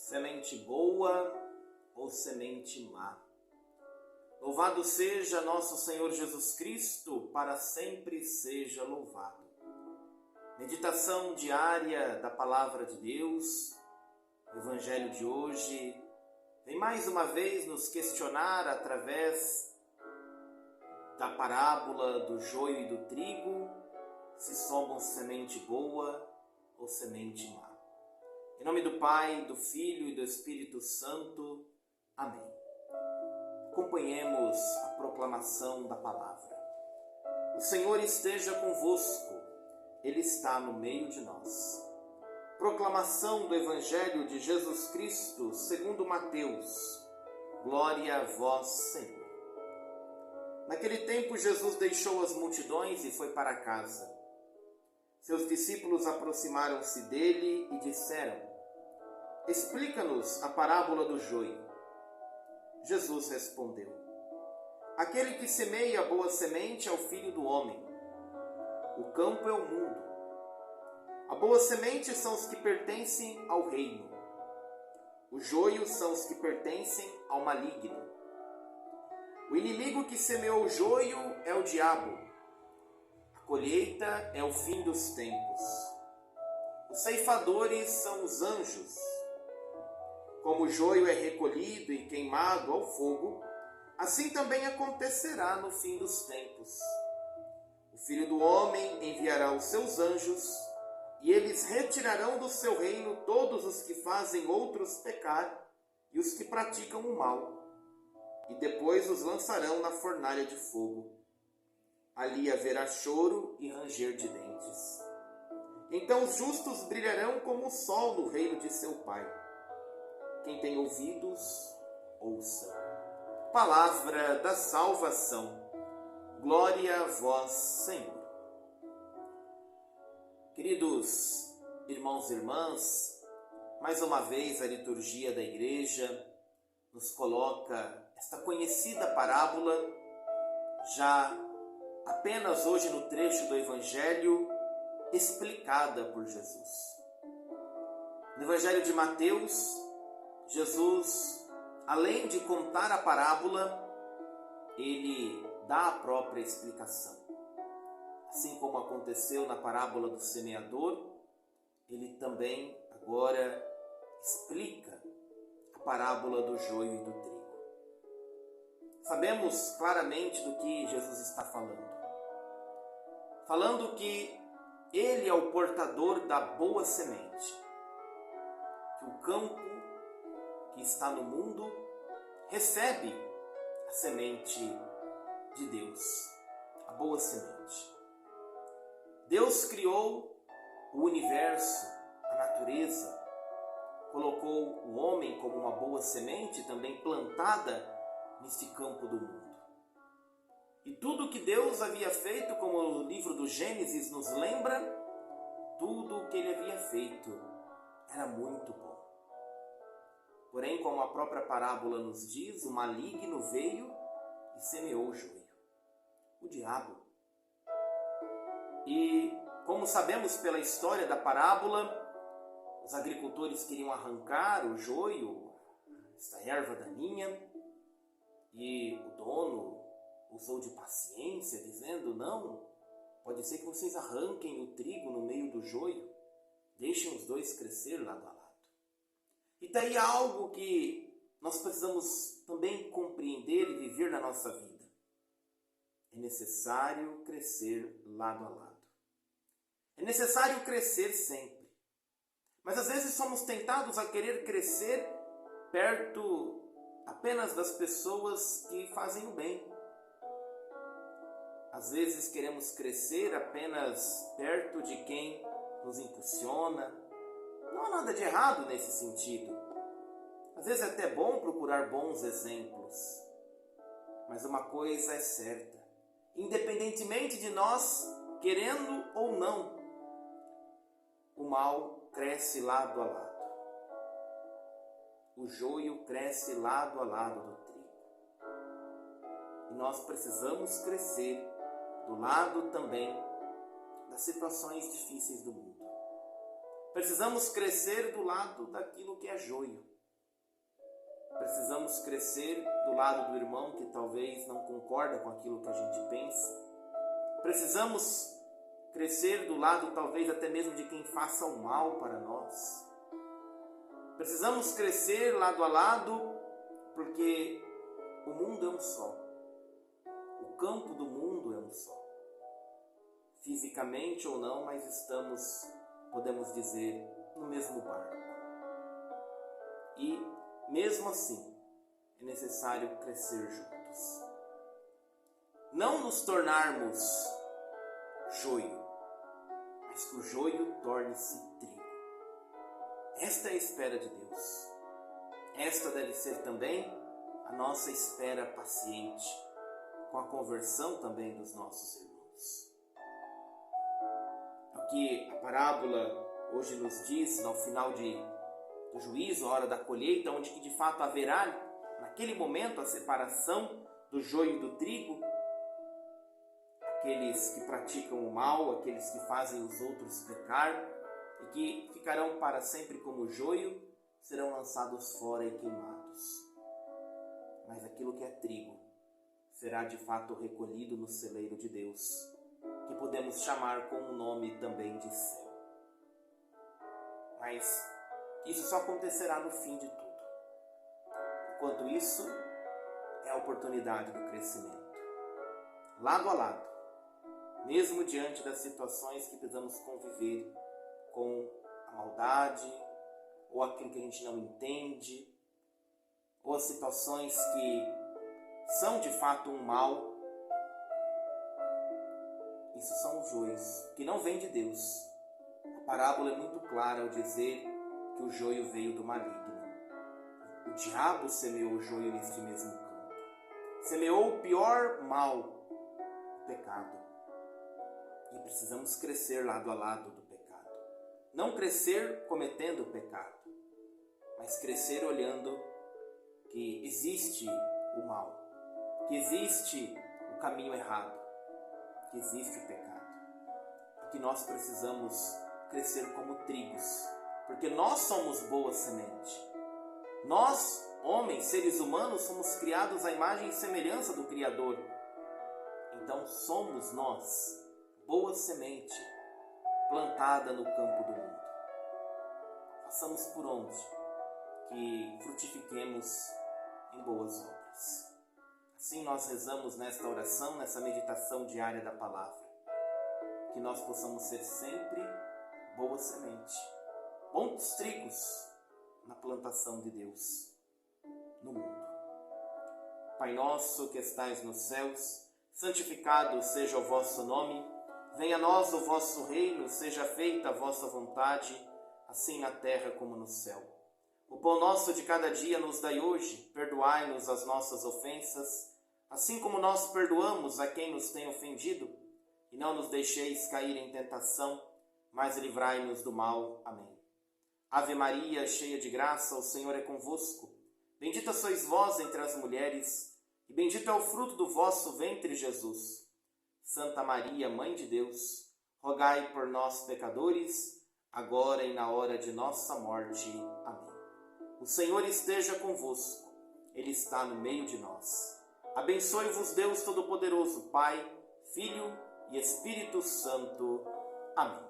semente boa ou semente má. Louvado seja nosso Senhor Jesus Cristo, para sempre seja louvado. Meditação diária da Palavra de Deus, o Evangelho de hoje, vem mais uma vez nos questionar através da parábola do joio e do trigo, se somos semente boa ou semente má. Em nome do Pai, do Filho e do Espírito Santo. Amém. Acompanhemos a proclamação da palavra. O Senhor esteja convosco, Ele está no meio de nós. Proclamação do Evangelho de Jesus Cristo segundo Mateus. Glória a vós, Senhor. Naquele tempo Jesus deixou as multidões e foi para casa. Seus discípulos aproximaram-se dele e disseram: Explica-nos a parábola do joio. Jesus respondeu: Aquele que semeia a boa semente é o Filho do Homem. O campo é o mundo. A boa semente são os que pertencem ao reino. O joio são os que pertencem ao maligno. O inimigo que semeou o joio é o diabo. A colheita é o fim dos tempos. Os ceifadores são os anjos. Como o joio é recolhido e queimado ao fogo, assim também acontecerá no fim dos tempos. O Filho do Homem enviará os seus anjos, e eles retirarão do seu reino todos os que fazem outros pecar e os que praticam o mal, e depois os lançarão na fornalha de fogo. Ali haverá choro e ranger de dentes. Então os justos brilharão como o sol no reino de seu Pai. Quem tem ouvidos, ouça. Palavra da salvação. Glória a vós, Senhor. Queridos irmãos e irmãs, mais uma vez a liturgia da igreja nos coloca esta conhecida parábola, já apenas hoje no trecho do Evangelho, explicada por Jesus. No Evangelho de Mateus, Jesus, além de contar a parábola, ele dá a própria explicação. Assim como aconteceu na parábola do semeador, ele também agora explica a parábola do joio e do trigo. Sabemos claramente do que Jesus está falando. Falando que ele é o portador da boa semente. Que o campo que está no mundo recebe a semente de Deus, a boa semente. Deus criou o universo, a natureza, colocou o homem como uma boa semente também plantada neste campo do mundo. E tudo que Deus havia feito, como o livro do Gênesis nos lembra, tudo o que ele havia feito era muito bom. Porém, como a própria parábola nos diz, o maligno veio e semeou o joio, o diabo. E, como sabemos pela história da parábola, os agricultores queriam arrancar o joio, esta erva daninha, e o dono usou de paciência, dizendo: não, pode ser que vocês arranquem o trigo no meio do joio, deixem os dois crescer lado a lado. E daí há algo que nós precisamos também compreender e viver na nossa vida. É necessário crescer lado a lado. É necessário crescer sempre. Mas às vezes somos tentados a querer crescer perto apenas das pessoas que fazem o bem. Às vezes queremos crescer apenas perto de quem nos impulsiona. Não há nada de errado nesse sentido. Às vezes é até bom procurar bons exemplos. Mas uma coisa é certa: independentemente de nós querendo ou não, o mal cresce lado a lado. O joio cresce lado a lado do trigo. E nós precisamos crescer do lado também das situações difíceis do mundo. Precisamos crescer do lado daquilo que é joio. Precisamos crescer do lado do irmão que talvez não concorda com aquilo que a gente pensa. Precisamos crescer do lado talvez até mesmo de quem faça o mal para nós. Precisamos crescer lado a lado porque o mundo é um só. O campo do mundo é um só. Fisicamente ou não, mas estamos, podemos dizer, no mesmo barco. E, mesmo assim, é necessário crescer juntos. Não nos tornarmos joio, mas que o joio torne-se trigo. Esta é a espera de Deus. Esta deve ser também a nossa espera paciente, com a conversão também dos nossos irmãos. É o que a parábola hoje nos diz, no final do juízo, a hora da colheita, onde que de fato haverá, naquele momento, a separação do joio e do trigo. Aqueles que praticam o mal, aqueles que fazem os outros pecar, e que ficarão para sempre como joio, serão lançados fora e queimados. Mas aquilo que é trigo será de fato recolhido no celeiro de Deus, que podemos chamar com um nome também de céu. Mas isso só acontecerá no fim de tudo. Enquanto isso, é a oportunidade do crescimento. Lado a lado, mesmo diante das situações que precisamos conviver com a maldade, ou aquilo que a gente não entende, ou as situações que são de fato um mal. Isso são os joios, que não vêm de Deus. A parábola é muito clara ao dizer que o joio veio do maligno. O diabo semeou o joio neste mesmo campo. Semeou o pior mal, o pecado. E precisamos crescer lado a lado do pecado. Não crescer cometendo o pecado, mas crescer olhando que existe o mal, que existe o caminho errado, que existe o pecado. Porque nós precisamos crescer como trigos, porque nós somos boa semente. Nós, homens, seres humanos, somos criados à imagem e semelhança do Criador. Então somos nós, boa semente, plantada no campo do mundo. Façamos por onde que frutifiquemos em boas obras. Assim nós rezamos nesta oração, nessa meditação diária da palavra, que nós possamos ser sempre boa semente, bons trigos na plantação de Deus no mundo. Pai nosso que estais nos céus, santificado seja o vosso nome, venha a nós o vosso reino, seja feita a vossa vontade, assim na terra como no céu. O pão nosso de cada dia nos dai hoje, perdoai-nos as nossas ofensas, assim como nós perdoamos a quem nos tem ofendido, e não nos deixeis cair em tentação, mas livrai-nos do mal. Amém. Ave Maria, cheia de graça, o Senhor é convosco. Bendita sois vós entre as mulheres, e bendito é o fruto do vosso ventre, Jesus. Santa Maria, Mãe de Deus, rogai por nós, pecadores, agora e na hora de nossa morte. Amém. O Senhor esteja convosco, Ele está no meio de nós. Abençoe-vos Deus Todo-Poderoso, Pai, Filho e Espírito Santo. Amém.